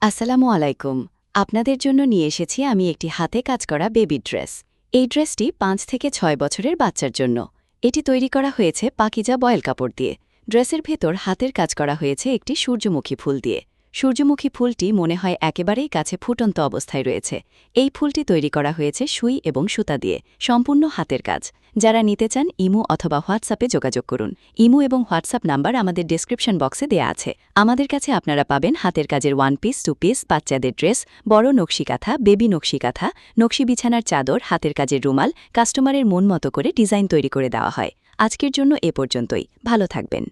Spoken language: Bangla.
আসসালামু আলাইকুম। আপনাদের জন্য নিয়ে এসেছি আমি একটি হাতে কাজ করা বেবি ড্রেস। এই ড্রেসটি ৫ থেকে ৬ বছরের বাচ্চার জন্য। এটি তৈরি করা হয়েছে পাকিজা বয়েল কাপড় দিয়ে। ড্রেসের ভেতর হাতের কাজ করা হয়েছে একটি সূর্যমুখী ফুল দিয়ে। সূর্যমুখী ফুলটি মনে হয় একেবারেই কাছে ফুটন্ত অবস্থায় রয়েছে। এই ফুলটি তৈরি করা হয়েছে সুই এবং সুতা দিয়ে, সম্পূর্ণ হাতের কাজ। যারা নিতে চান ইমো অথবা হোয়াটসঅ্যাপে যোগাযোগ করুন। ইমো এবং হোয়াটসঅ্যাপ নাম্বার আমাদের ডেসক্রিপশন বক্সে দেয়া আছে। আমাদের কাছে আপনারা পাবেন হাতের কাজের 1 পিস, 2 পিস, বাচ্চাদের ড্রেস, বড় নকশি কাঁথা, বেবি নকশি কাঁথা, নকশি বিছানার চাদর, হাতের কাজের রুমাল, কাস্টমারের মন মতো করে ডিজাইন তৈরি করে দেওয়া হয়। আজকের জন্য এ পর্যন্তই। ভালো থাকবেন।